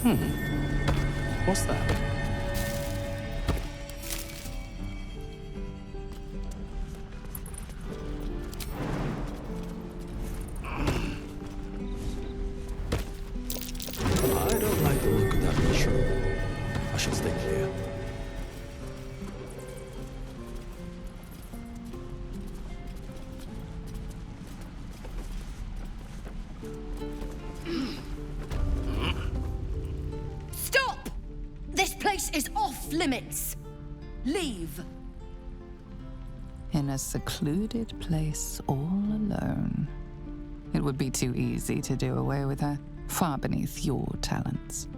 What's that? I don't like the look of that mushroom. I should stay clear. Stop! This place is off limits. Leave. In a secluded place all alone. It would be too easy to do away with her, far beneath your talents.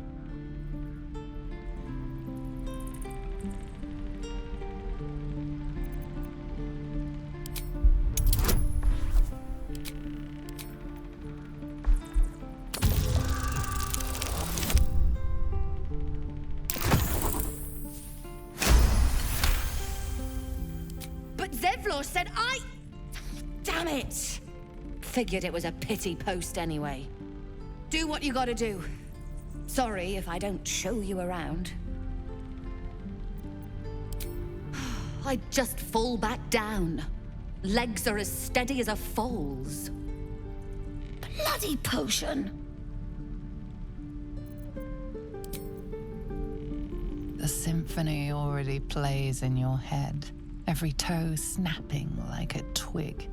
But Zevlor said Damn it! Figured it was a pity post anyway. Do what you gotta do. Sorry if I don't show you around. I'd just fall back down. Legs are as steady as a foal's. Bloody potion! The symphony already plays in your head, every toe snapping like a twig.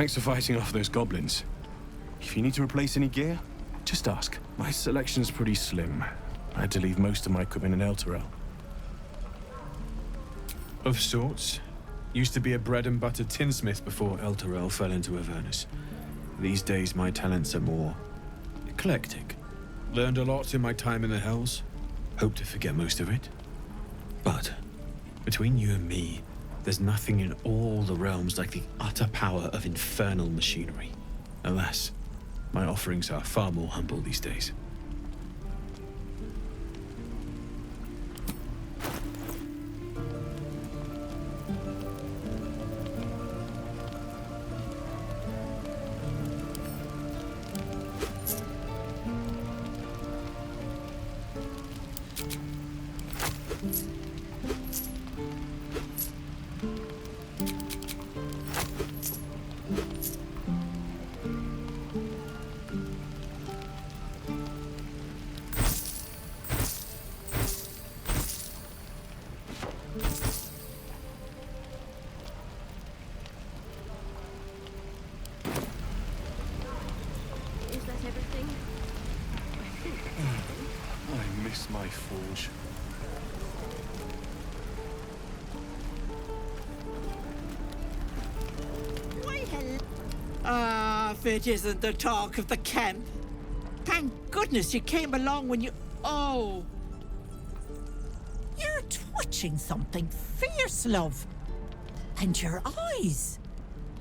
Thanks for fighting off those goblins. If you need to replace any gear, just ask. My selection's pretty slim. I had to leave most of my equipment in Elturel. Of sorts. Used to be a bread and butter tinsmith before Elturel fell into Avernus. These days my talents are more eclectic. Learned a lot in my time in the Hells. Hope to forget most of it. But between you and me, there's nothing in all the realms like the utter power of infernal machinery. Alas, my offerings are far more humble these days. I miss my forge. If it isn't the talk of the camp. Thank goodness you came along when you... Oh. You're twitching something fierce, love. And your eyes.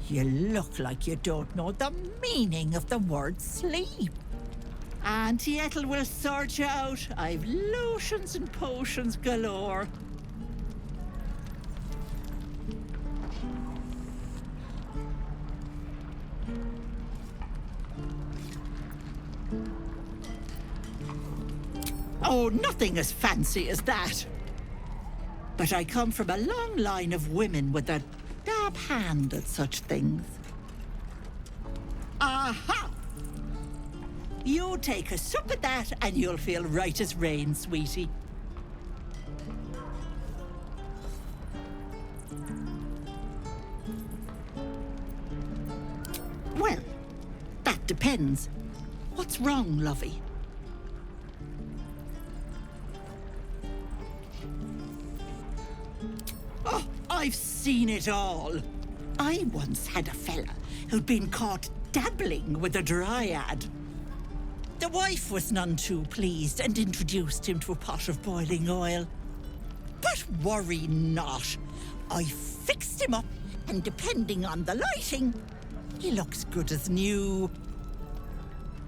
You look like you don't know the meaning of the word sleep. Auntie Ethel will sort you out. I've lotions and potions galore. Oh, nothing as fancy as that. But I come from a long line of women with a dab hand at such things. Aha! You take a sup at that and you'll feel right as rain, sweetie. Well, that depends. What's wrong, lovey? Oh, I've seen it all. I once had a fella who'd been caught dabbling with a dryad. The wife was none too pleased and introduced him to a pot of boiling oil. But worry not. I fixed him up, and depending on the lighting, he looks good as new.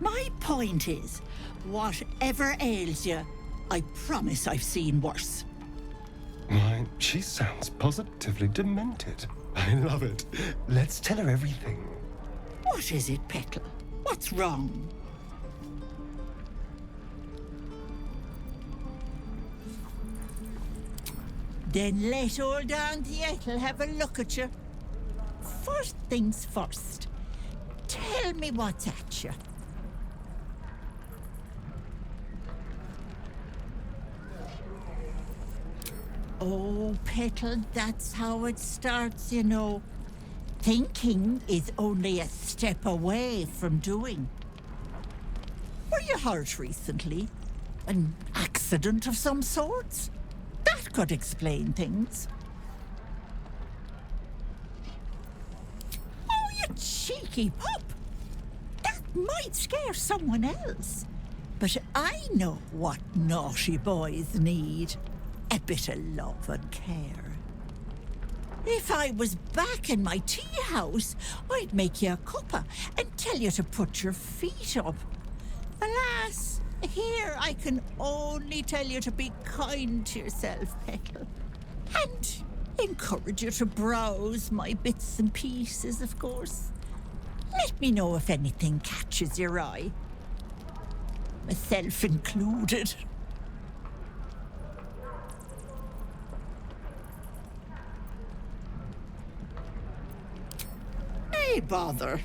My point is, whatever ails you, I promise I've seen worse. Why, she sounds positively demented. I love it. Let's tell her everything. What is it, Petal? What's wrong? Then let old Auntie Ethel have a look at you. First things first. Tell me what's at you. Oh, Petal, that's how it starts, you know. Thinking is only a step away from doing. Were you hurt recently? An accident of some sorts? That could explain things. Oh, you cheeky pup! That might scare someone else. But I know what naughty boys need. A bit of love and care. If I was back in my tea house, I'd make you a cuppa and tell you to put your feet up. Alas, here I can only tell you to be kind to yourself, Petal. And encourage you to browse my bits and pieces, of course. Let me know if anything catches your eye. Myself included. Hey, bother.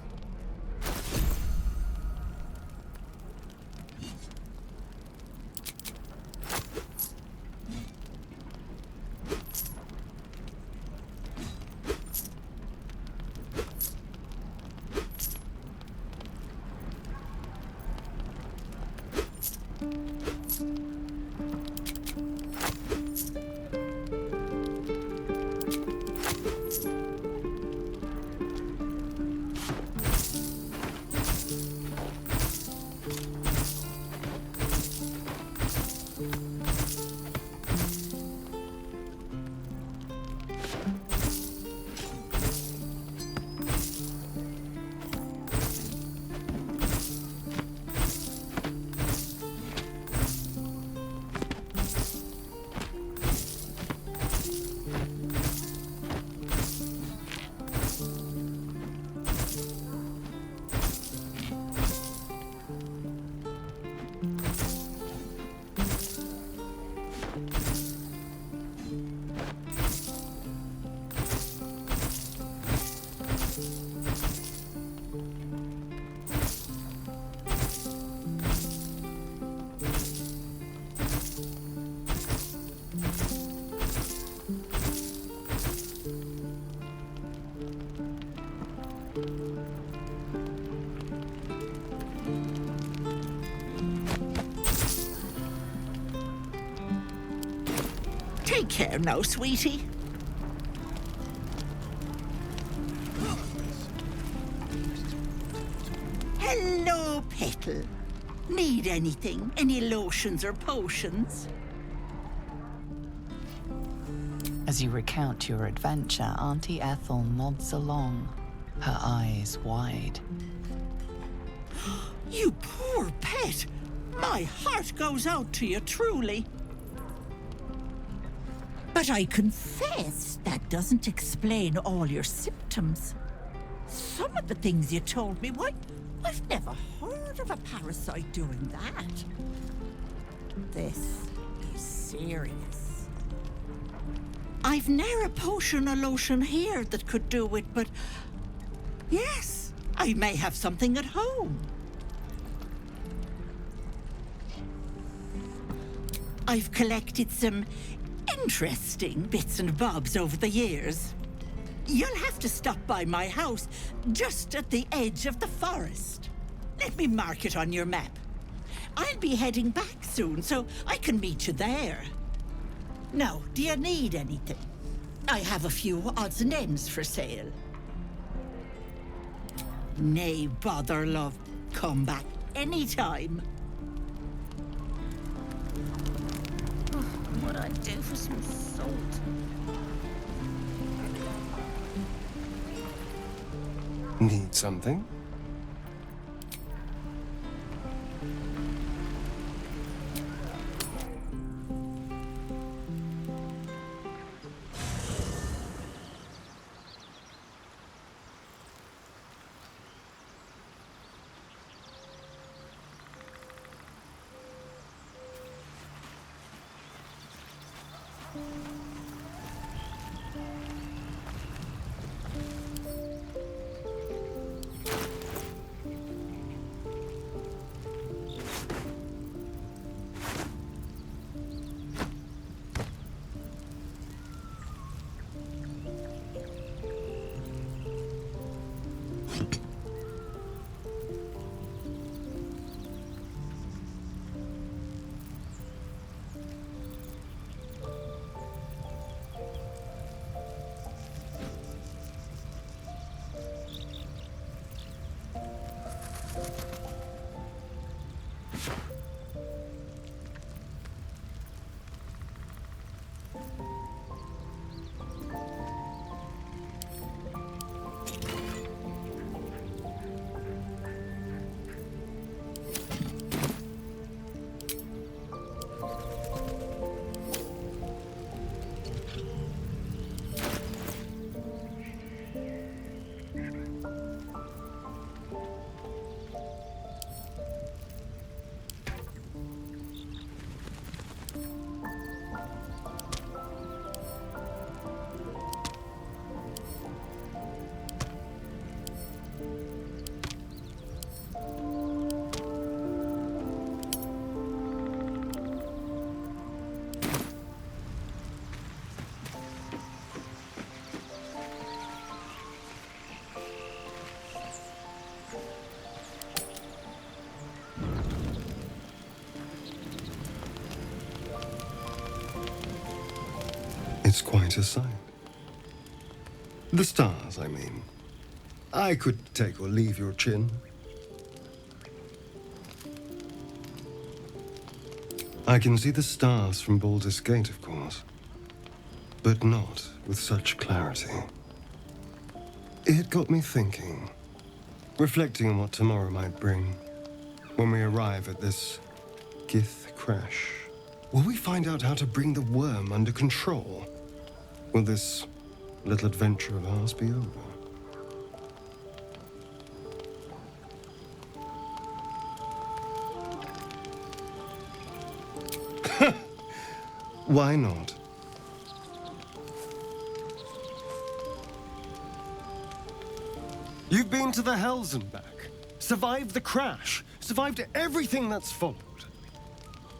Take care now, sweetie. Hello, Petal. Need anything? Any lotions or potions? As you recount your adventure, Auntie Ethel nods along, her eyes wide. You poor pet. My heart goes out to you, truly. But I confess that doesn't explain all your symptoms. Some of the things you told me, why, I've never heard of a parasite doing that. This is serious. I've ne'er a potion or lotion here that could do it, but yes, I may have something at home. I've collected some interesting bits and bobs over the years. You'll have to stop by my house, just at the edge of the forest. Let me mark it on your map. I'll be heading back soon, so I can meet you there. Now, do you need anything? I have a few odds and ends for sale. Nay, bother, love. Come back anytime. What I'd do for some salt. Need something? It's quite a sight. The stars, I mean. I could take or leave your chin. I can see the stars from Baldur's Gate, of course, but not with such clarity. It got me thinking, reflecting on what tomorrow might bring. When we arrive at this Gith crash, will we find out how to bring the worm under control? Will this little adventure of ours be over? Why not? You've been to the Hells and back, survived the crash, survived everything that's followed.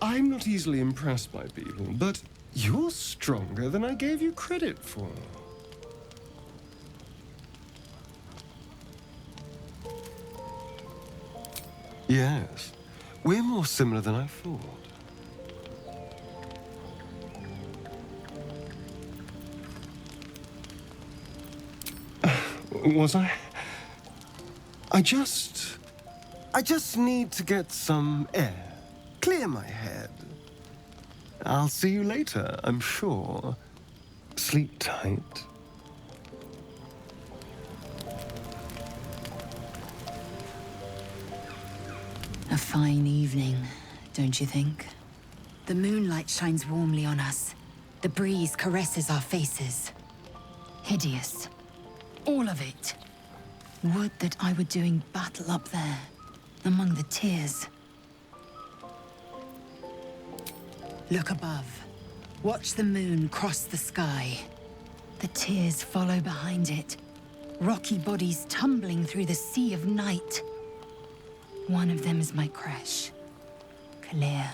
I'm not easily impressed by people, but you're stronger than I gave you credit for. Yes, we're more similar than I thought. Was I? I just need to get some air. Clear my head. I'll see you later, I'm sure. Sleep tight. A fine evening, don't you think? The moonlight shines warmly on us. The breeze caresses our faces. Hideous. All of it. Would that I were doing battle up there, among the tears. Look above. Watch the moon cross the sky. The tears follow behind it. Rocky bodies tumbling through the sea of night. One of them is my crush, Clear.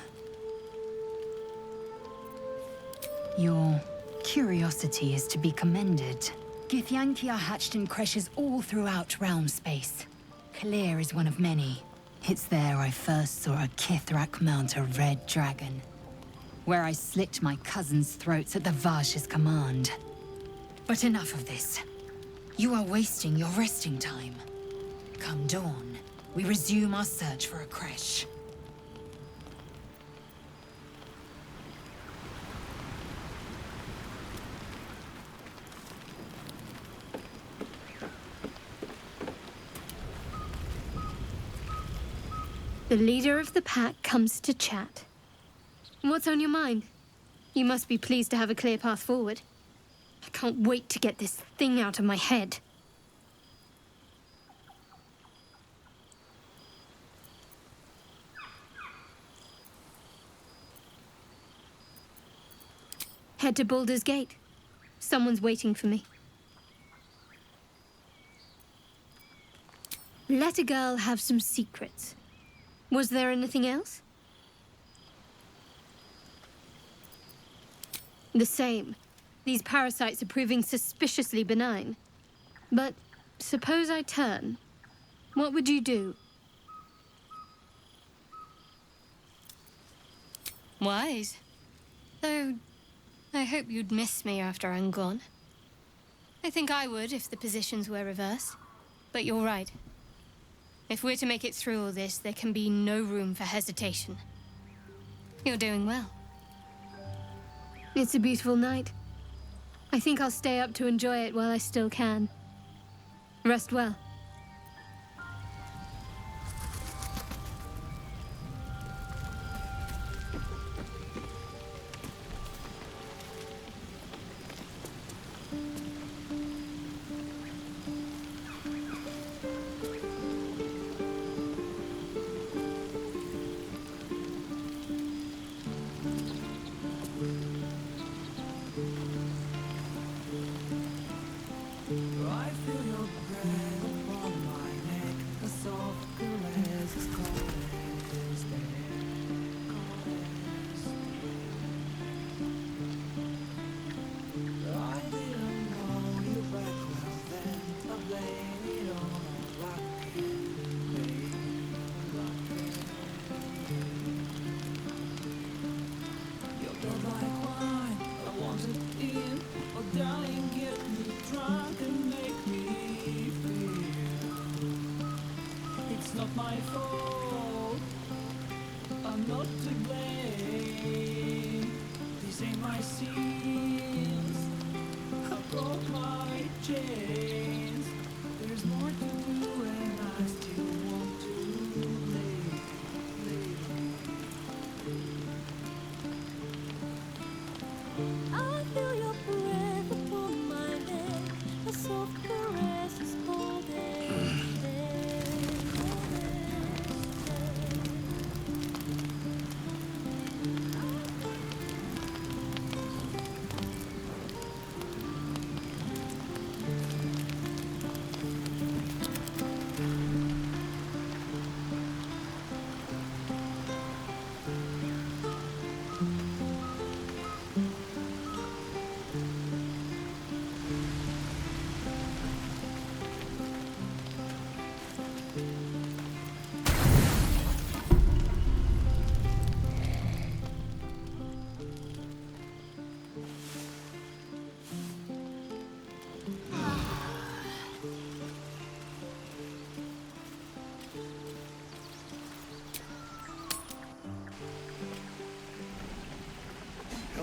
Your curiosity is to be commended. Githyanki are hatched in creches all throughout realm space. Clear is one of many. It's there I first saw a Kithrak mount a red dragon, where I slit my cousins' throats at the Vash's command. But enough of this. You are wasting your resting time. Come dawn, we resume our search for a creche. The leader of the pack comes to chat. What's on your mind? You must be pleased to have a clear path forward. I can't wait to get this thing out of my head. Head to Baldur's Gate. Someone's waiting for me. Let a girl have some secrets. Was there anything else? The same. These parasites are proving suspiciously benign. But suppose I turn. What would you do? Wise. Though, I hope you'd miss me after I'm gone. I think I would if the positions were reversed. But you're right. If we're to make it through all this, there can be no room for hesitation. You're doing well. It's a beautiful night. I think I'll stay up to enjoy it while I still can. Rest well.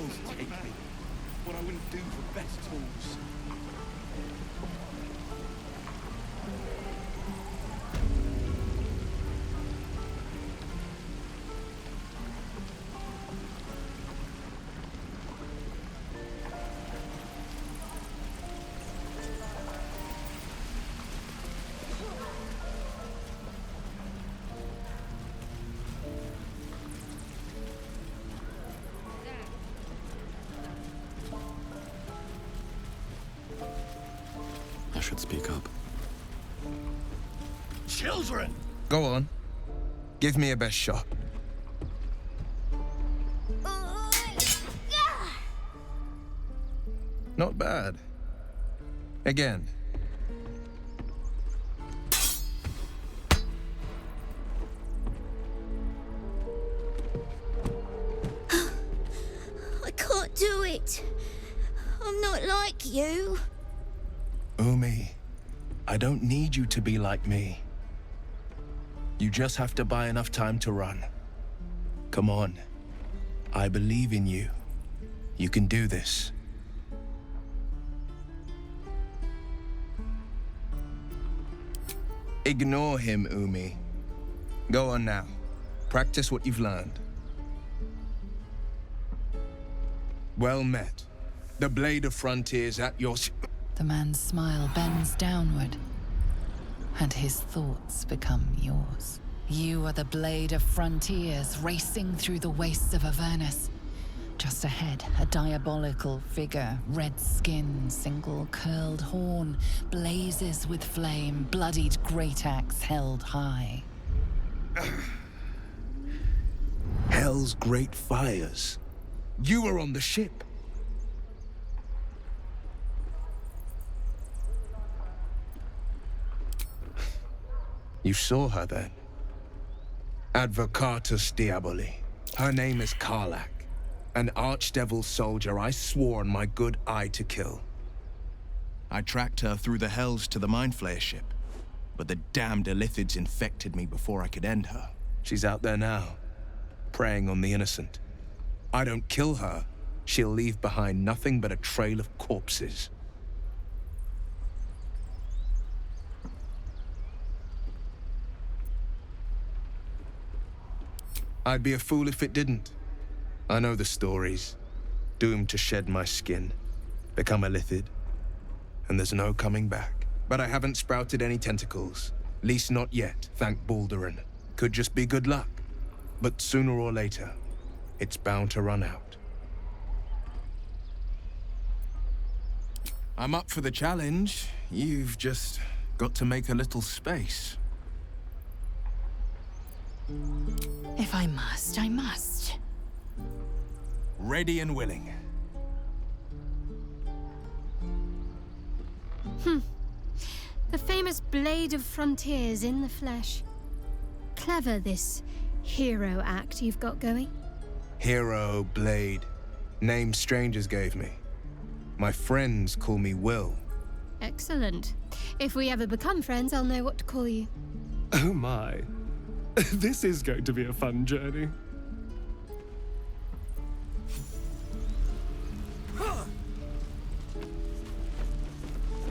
hells take me. What I wouldn't do for best tools. I should speak up. Children! Go on. Give me a best shot. Not bad. Again. I can't do it. I'm not like you. Umi, I don't need you to be like me. You just have to buy enough time to run. Come on. I believe in you. You can do this. Ignore him, Umi. Go on now. Practice what you've learned. Well met. The Blade of Frontiers at your... The man's smile bends downward, and his thoughts become yours. You are the Blade of Frontiers, racing through the wastes of Avernus. Just ahead, a diabolical figure, red skin, single curled horn, blazes with flame, bloodied great axe held high. Hell's great fires. You were on the ship. You saw her then. Advocatus Diaboli. Her name is Karlach, an archdevil soldier I swore on my good eye to kill. I tracked her through the hells to the Mind Flayer ship, but the damned Illithids infected me before I could end her. She's out there now, preying on the innocent. I don't kill her, she'll leave behind nothing but a trail of corpses. I'd be a fool if it didn't. I know the stories. Doomed to shed my skin, become a Lithid, and there's no coming back. But I haven't sprouted any tentacles. Least not yet, thank Baldur. Could just be good luck. But sooner or later, it's bound to run out. I'm up for the challenge. You've just got to make a little space. If I must, I must. Ready and willing. The famous Blade of Frontiers in the flesh. Clever, this hero act you've got going. Hero, Blade. Name strangers gave me. My friends call me Will. Excellent. If we ever become friends, I'll know what to call you. Oh my. This is going to be a fun journey.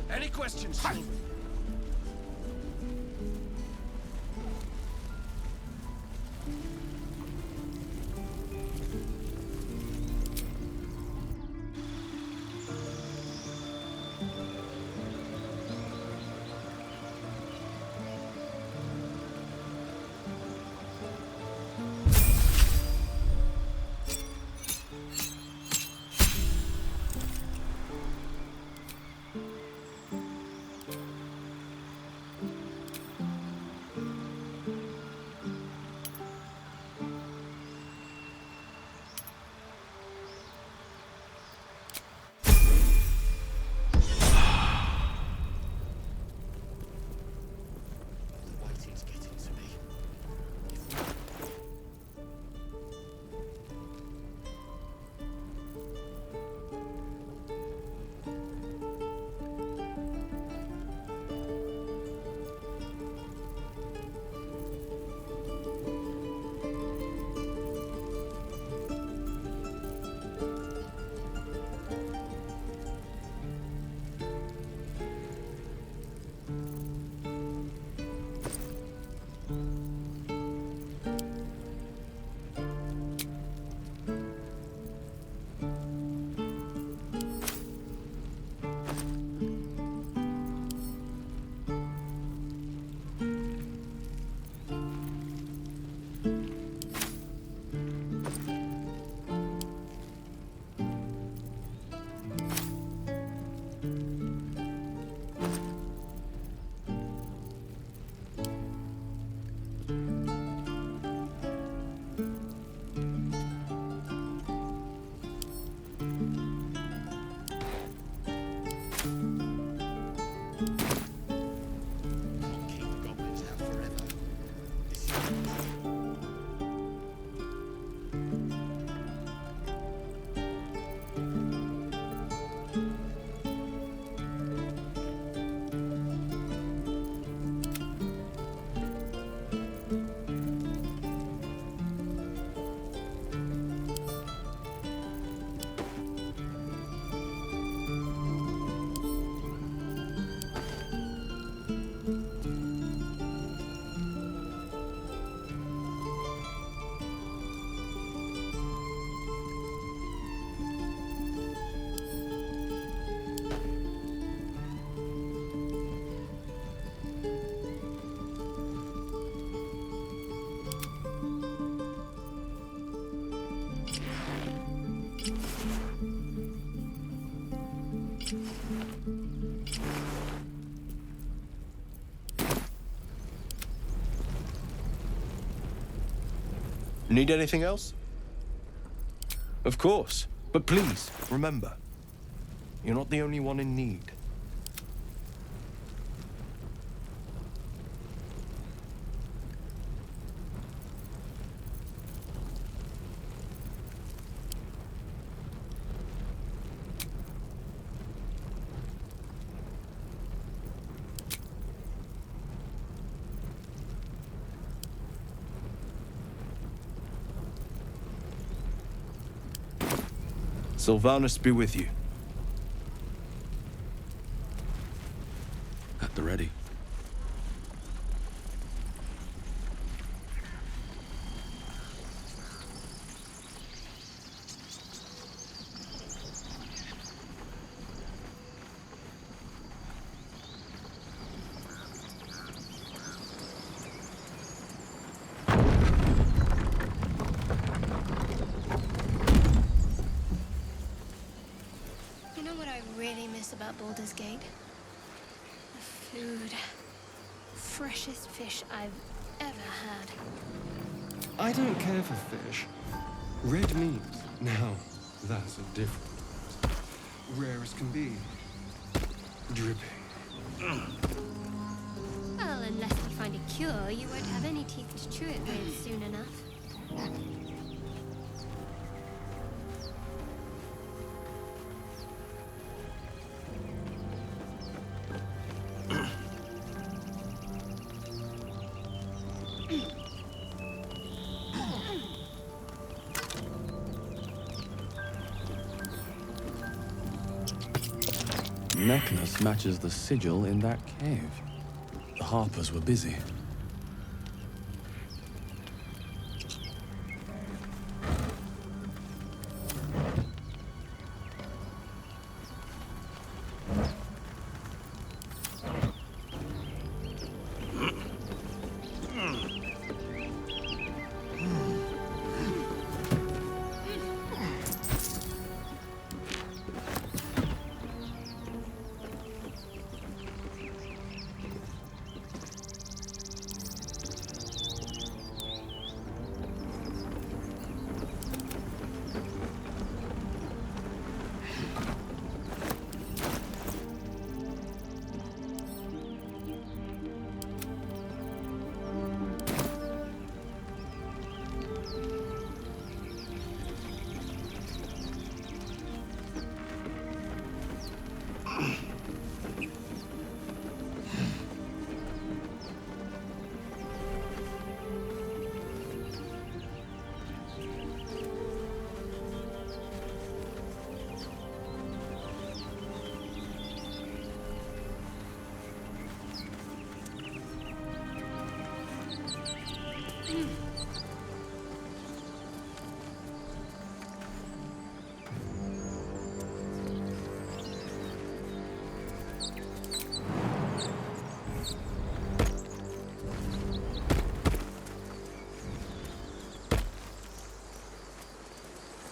Any questions? Need anything else? Of course. But please, remember, you're not the only one in need. Sylvanus be with you. At the ready. You know what I really miss about Baldur's Gate? The food. Freshest fish I've ever had. I don't care for fish. Red meat, now, that's a different. Rare as can be. Dripping. Well, unless you find a cure, you won't have any teeth to chew it with soon enough. Necklace matches the sigil in that cave. The Harpers were busy.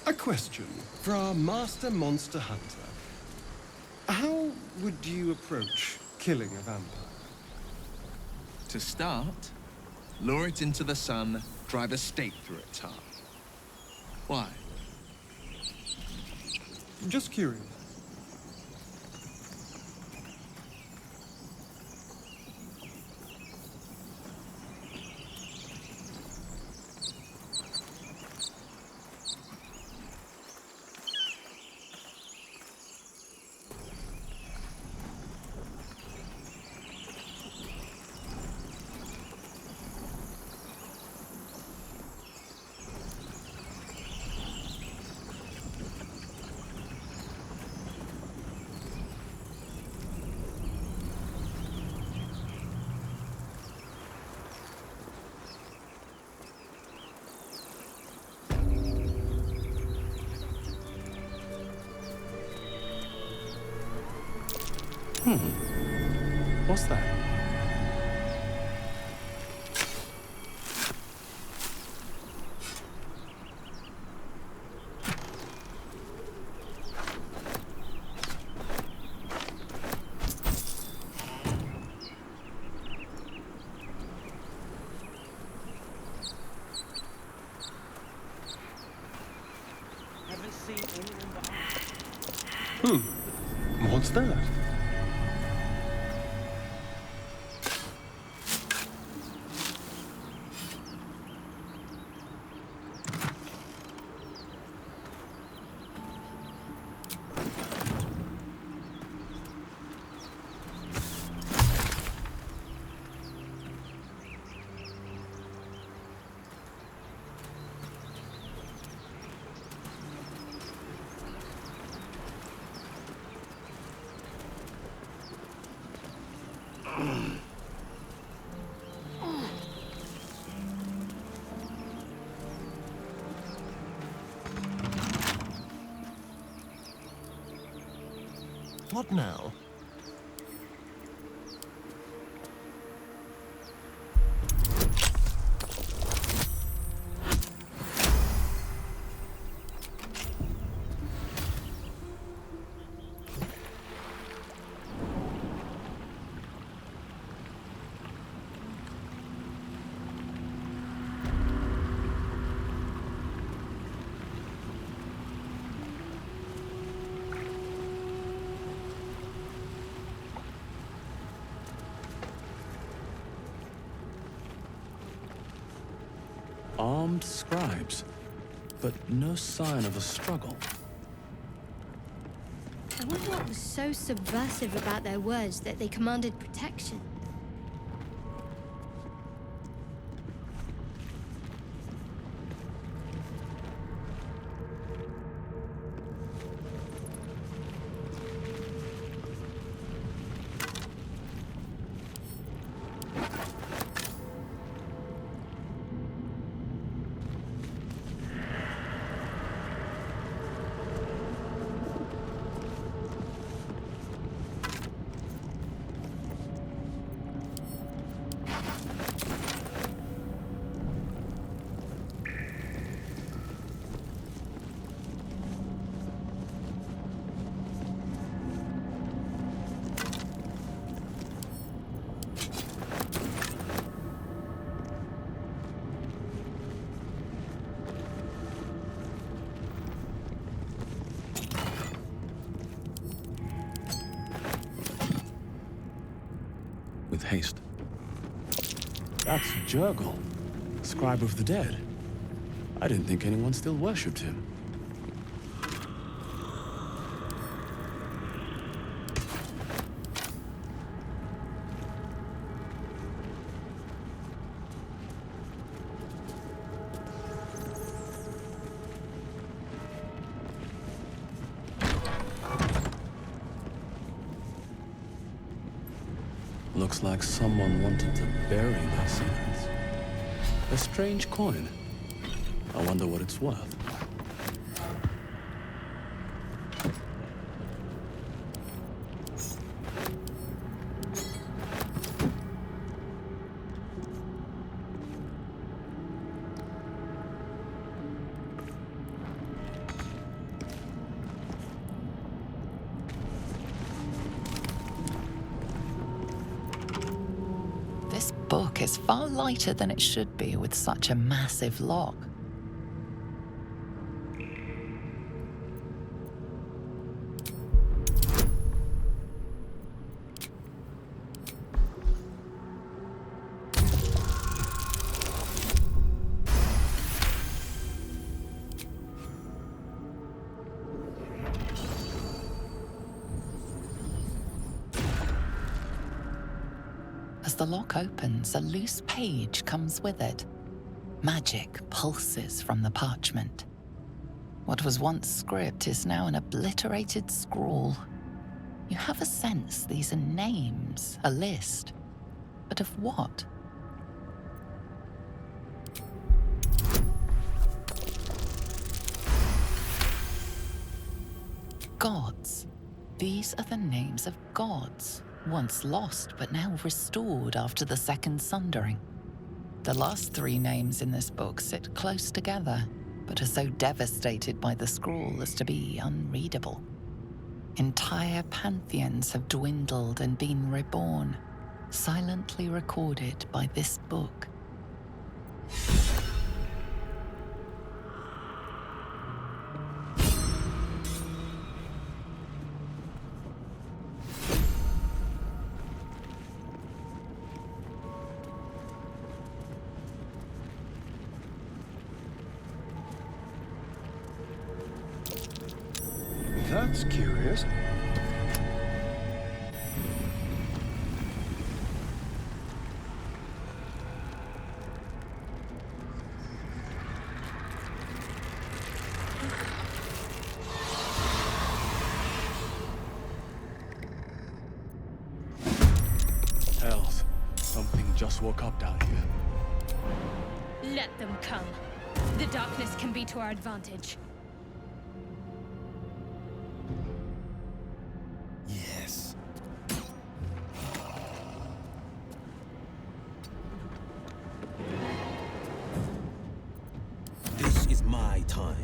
A question for our master monster hunter. How would you approach killing a vampire? To start, lure it into the sun, drive a stake through its heart. Why? Just curious. What's that? What's that? What now? Armed scribes, but no sign of a struggle. I wonder what was so subversive about their words that they commanded protection. With haste. That's Jurgle, scribe of the dead. I didn't think anyone still worshipped him. Looks like someone wanted to bury their secrets. A strange coin. I wonder what it's worth. This book is far lighter than it should be with such a massive lock. As the lock opens, a loose page comes with it. Magic pulses from the parchment. What was once script is now an obliterated scrawl. You have a sense these are names, a list. But of what? Gods. These are the names of gods. Once lost, but now restored after the Second Sundering. The last three names in this book sit close together, but are so devastated by the scrawl as to be unreadable. Entire pantheons have dwindled and been reborn, silently recorded by this book. That's curious. Hells, something just woke up down here. Let them come. The darkness can be to our advantage. Yes. This is my time.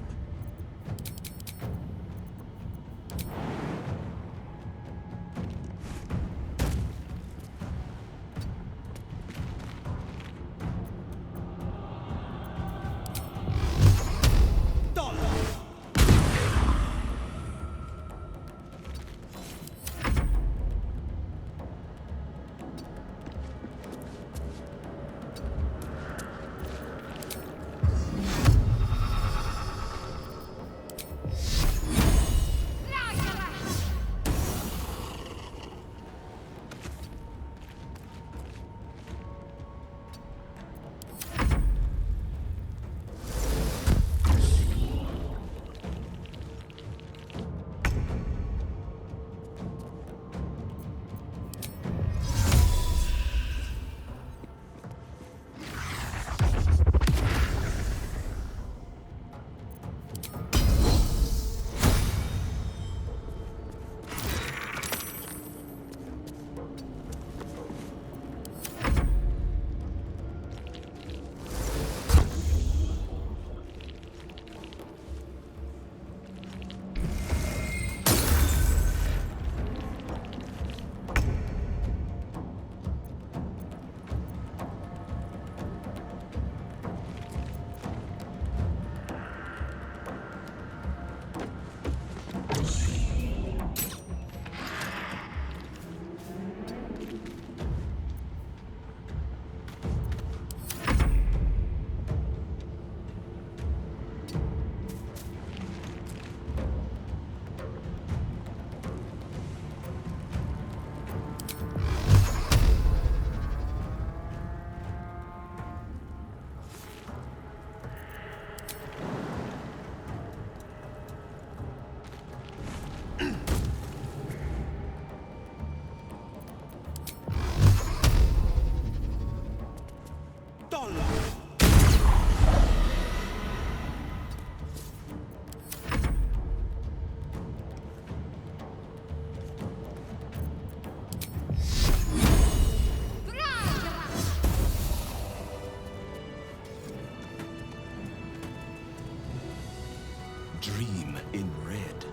Dream in red.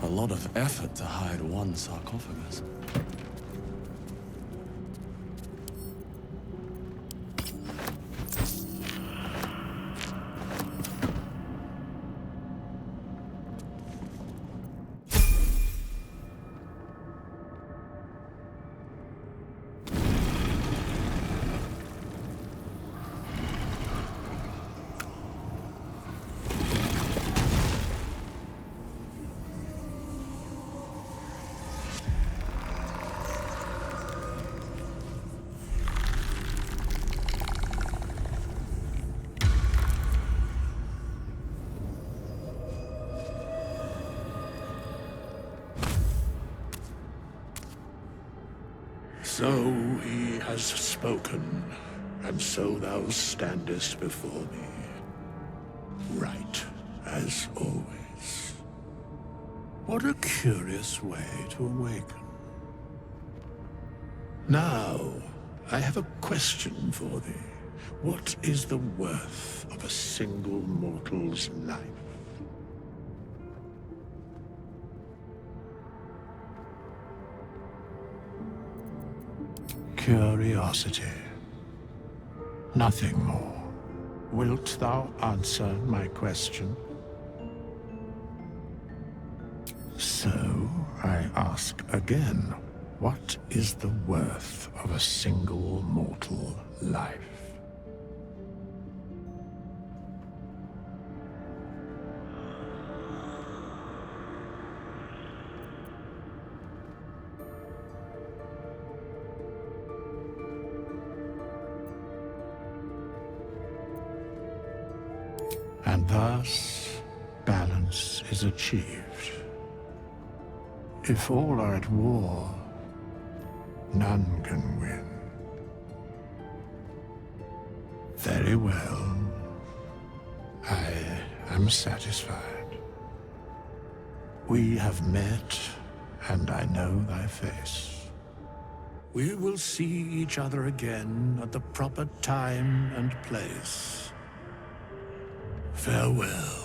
A lot of effort to hide one sarcophagus. So he has spoken, and so thou standest before me. Right, as always. What a curious way to awaken. Now, I have a question for thee. What is the worth of a single mortal's life? Curiosity. Nothing more. Wilt thou answer my question? So, I ask again, what is the worth of a single mortal life? And thus, balance is achieved. If all are at war, none can win. Very well. I am satisfied. We have met, and I know thy face. We will see each other again at the proper time and place. Farewell.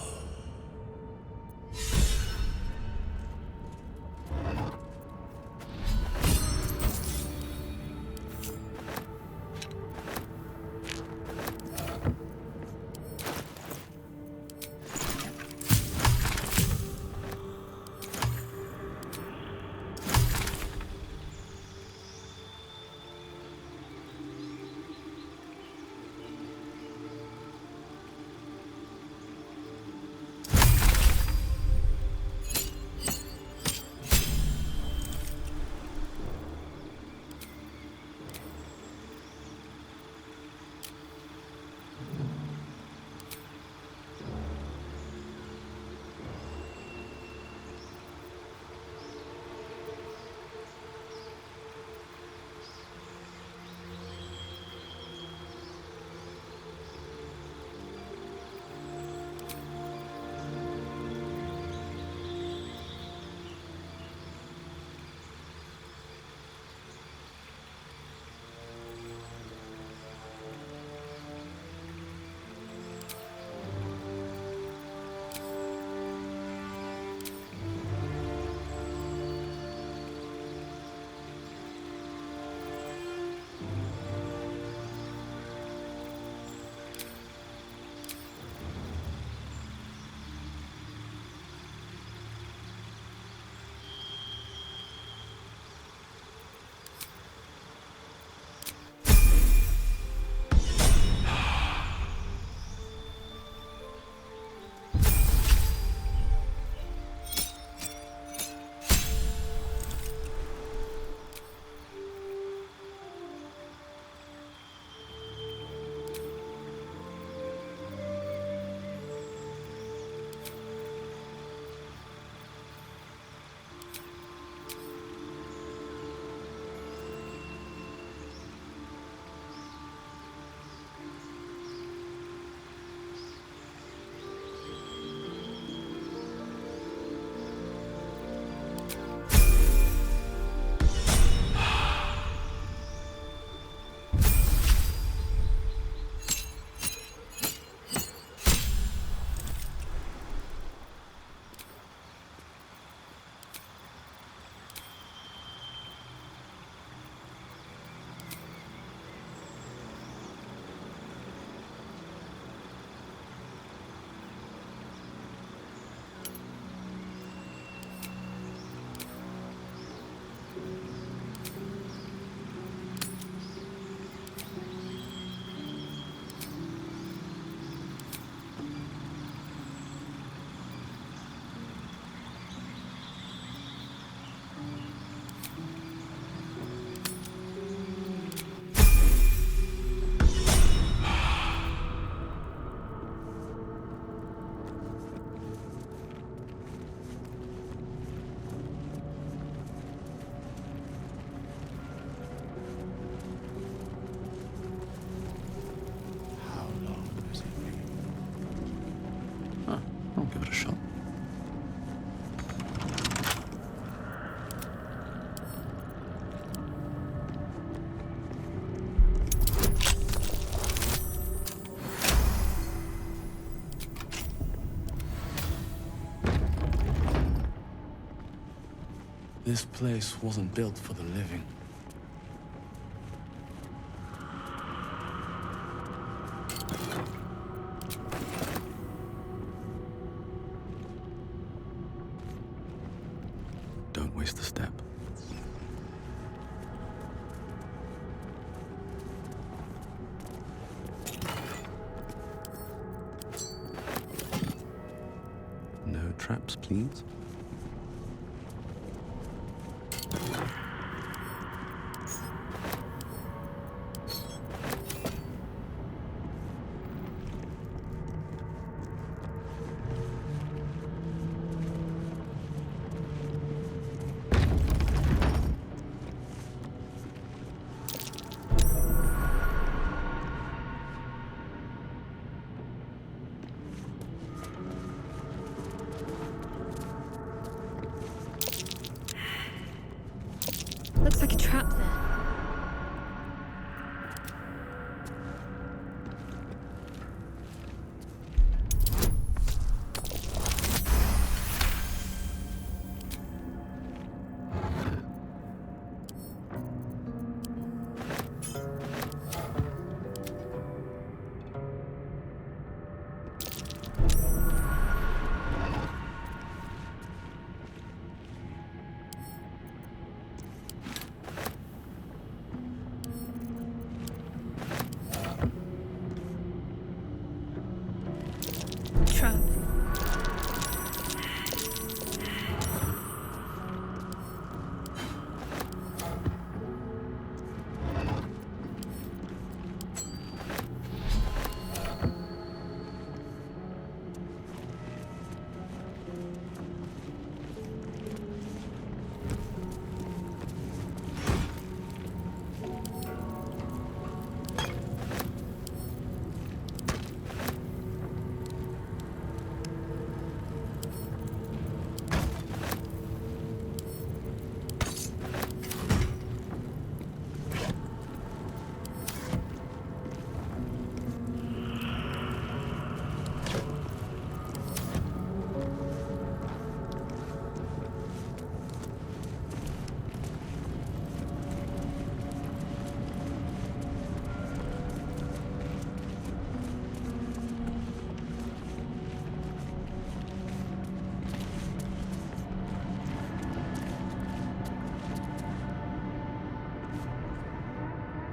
I'll give it a shot. This place wasn't built for the living. Don't waste a step. No traps, please. Trump.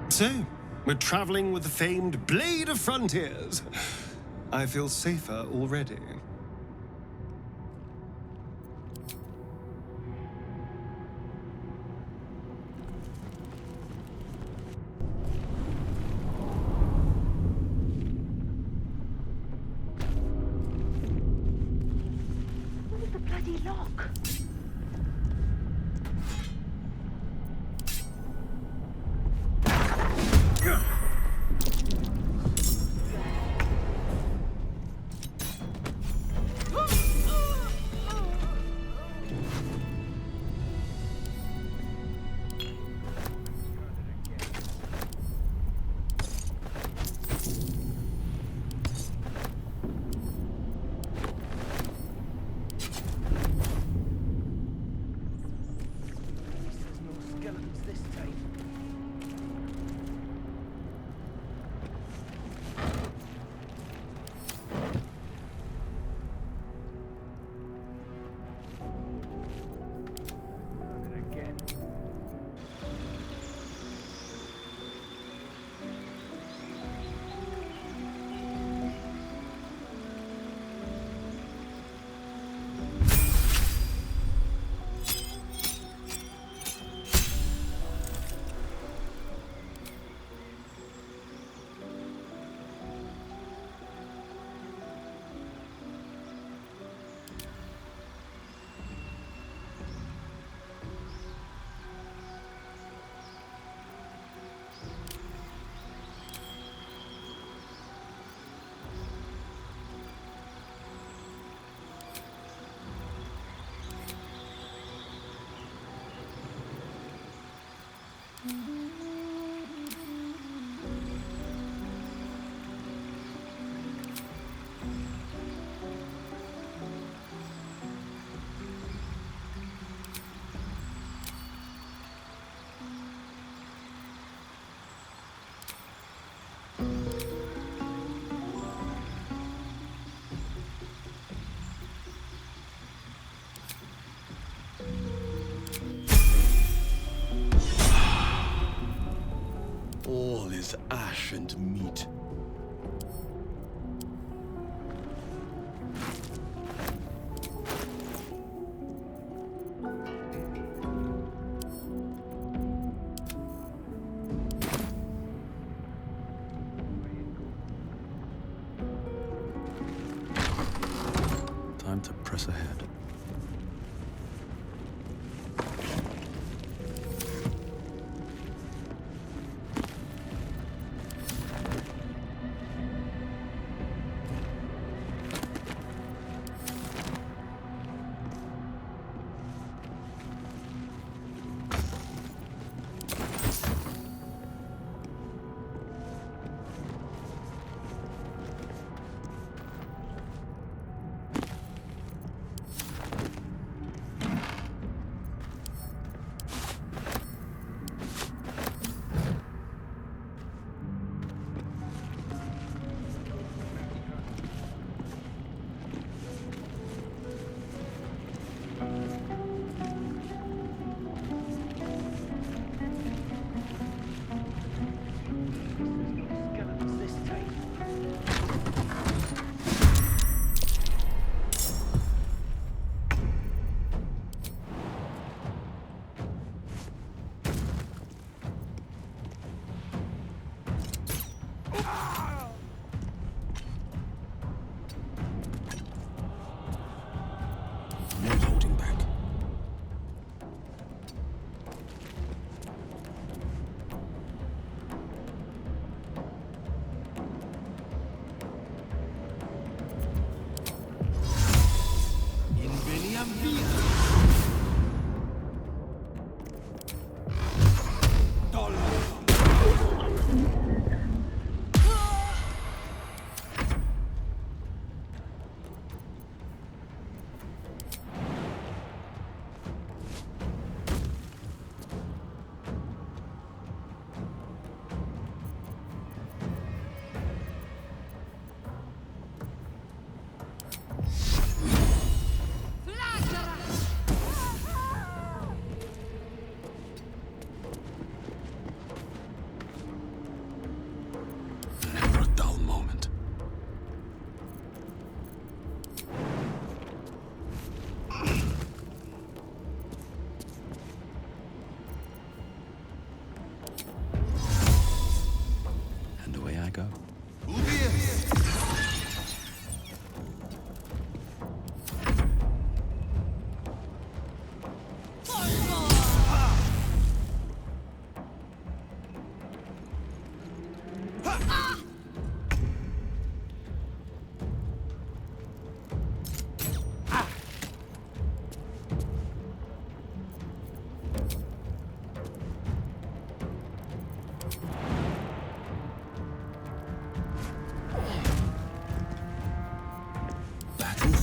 So, we're traveling with the famed Blade of Frontiers. I feel safer already. Where's the bloody lock? All is ash and meat. Time to press ahead.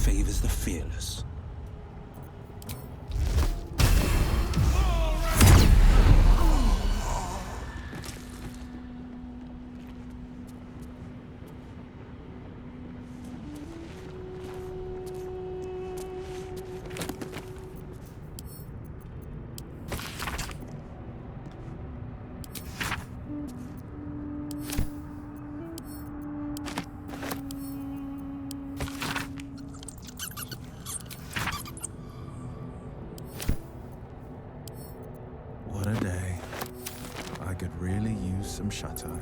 favors the fearless. What a day. I could really use some shut-eye.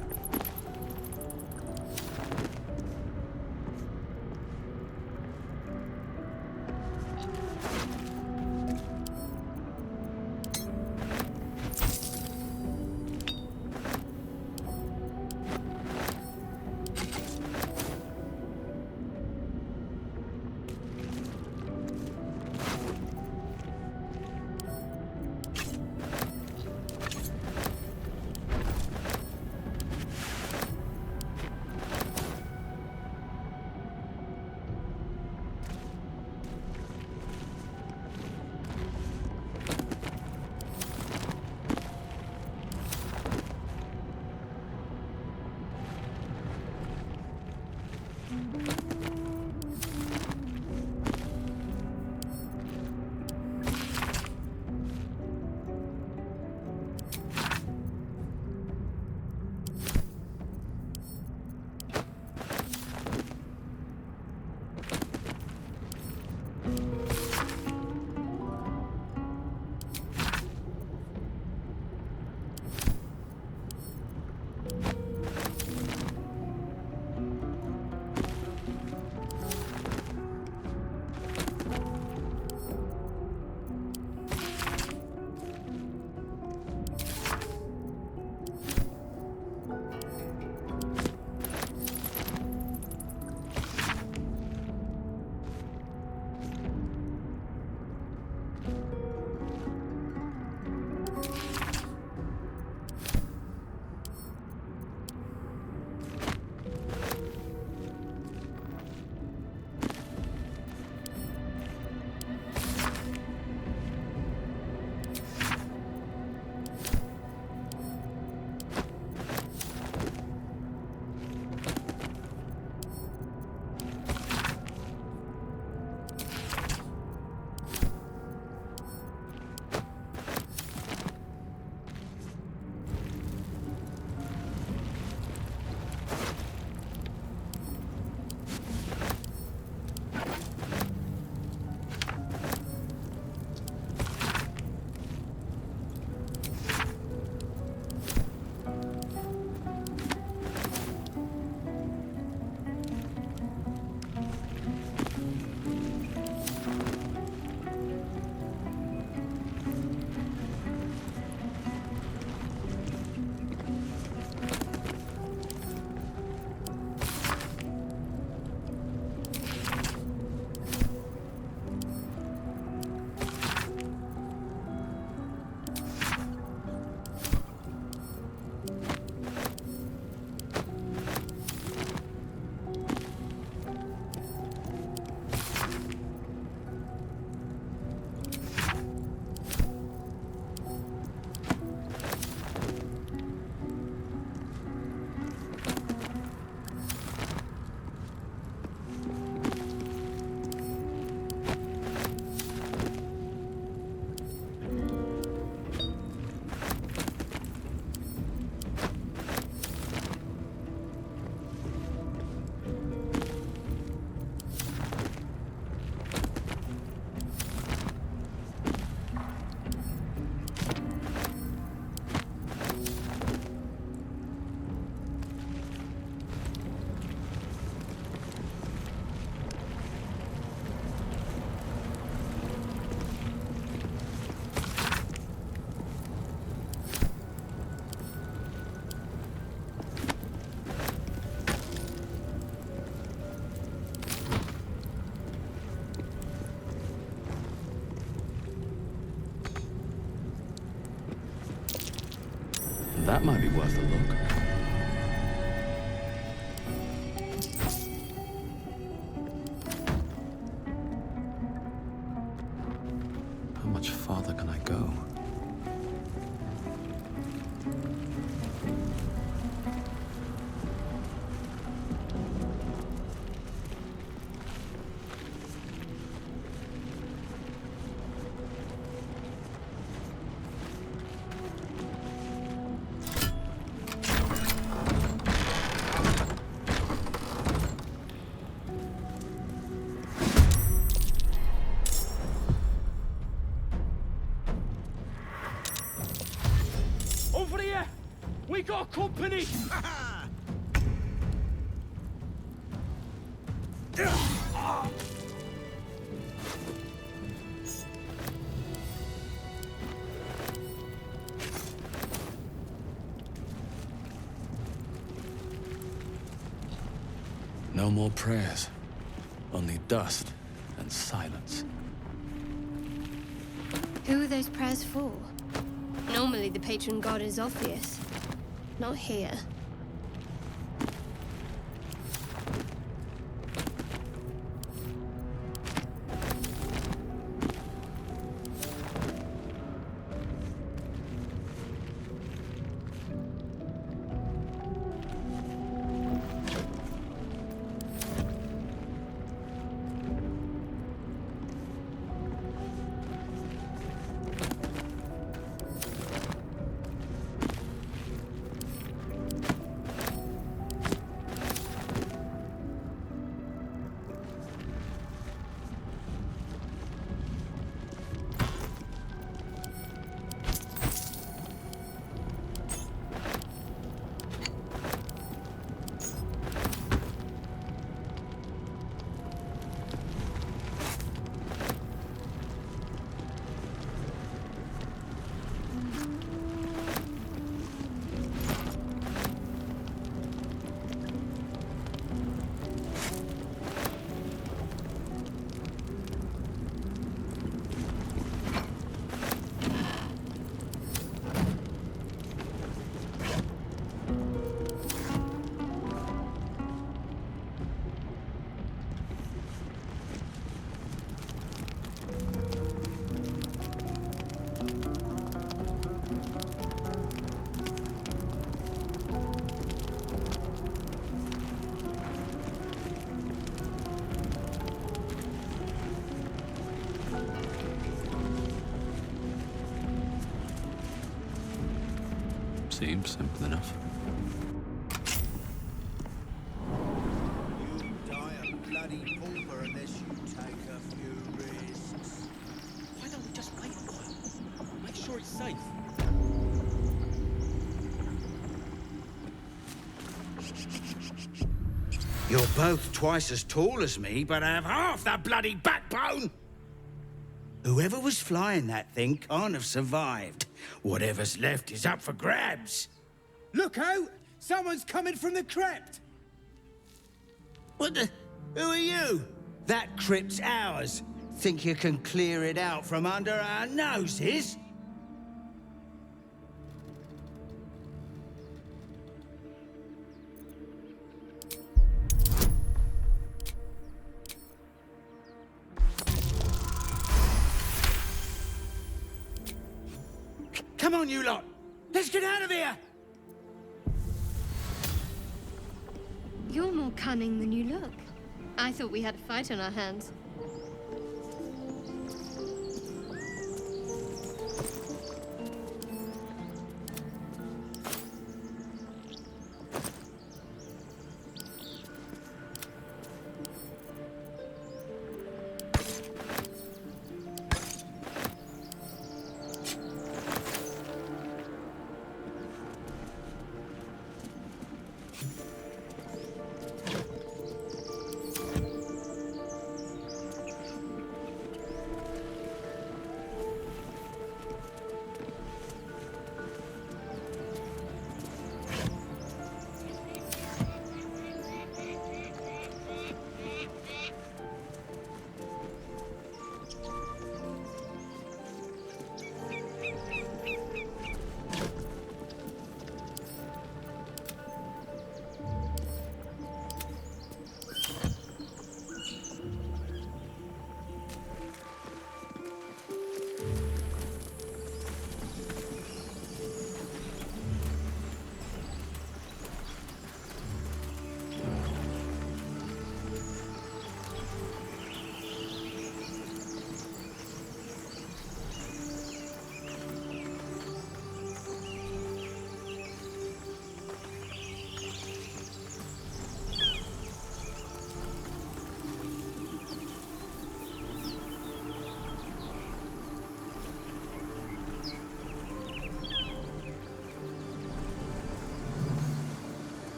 That might be worth a look. farther can I go? Over here! We got company! No more prayers. Only dust and silence. Who are those prayers for? Normally the patron god is obvious. Not here. Seems simple enough. You die a bloody pauper unless you take a few risks. Why don't we just wait a while? Make sure it's safe. You're both twice as tall as me, but have half the bloody backbone! Whoever was flying that thing can't have survived. Whatever's left is up for grabs. Look out! Someone's coming from the crypt! What the? Who are you? That crypt's ours. Think you can clear it out from under our noses? Come on, you lot! Let's get out of here! You're more cunning than you look. I thought we had a fight on our hands.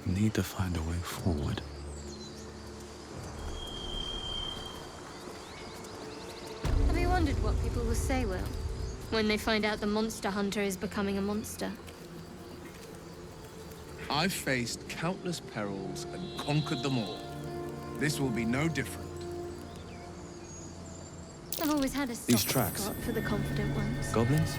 Need to find a way forward. Have you wondered what people will say, Will, when they find out the monster hunter is becoming a monster? I've faced countless perils and conquered them all. This will be no different. I've always had a These soft tracks. spot for the confident ones. Goblins?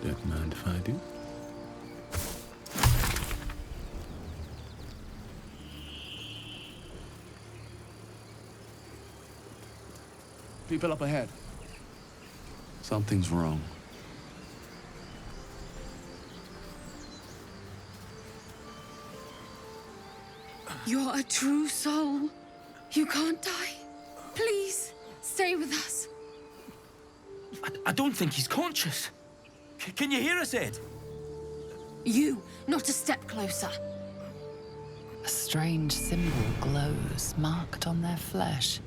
Don't mind if I do. People up ahead. Something's wrong. You're a true soul. You can't die. Please, stay with us. I don't think he's conscious. Can you hear us, Ed? You, not a step closer. A strange symbol glows, marked on their flesh,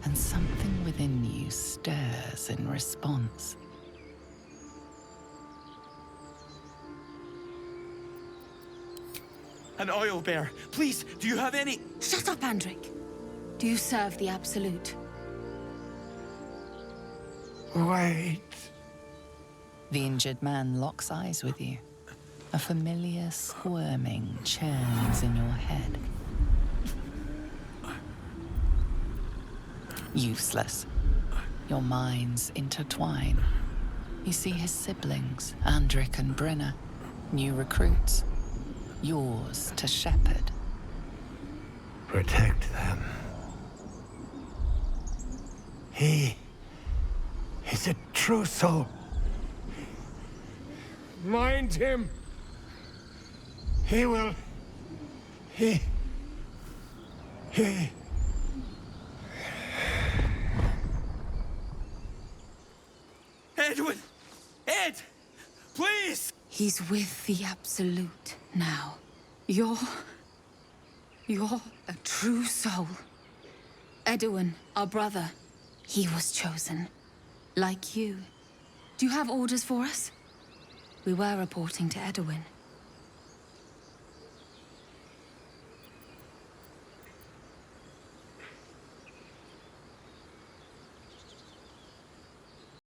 and something within you stirs in response. An oil bear. Please, do you have any... Shut up, Andric. Do you serve the Absolute? Wait. The injured man locks eyes with you. A familiar squirming churns in your head. Useless. Your minds intertwine. You see his siblings, Andric and Brenna, new recruits. Yours to shepherd. Protect them. He is a true soul. Mind him. He will. He. Edwin! Ed! Please! He's with the Absolute now. You're a true soul. Edwin, our brother, he was chosen. Like you. Do you have orders for us? We were reporting to Edwin.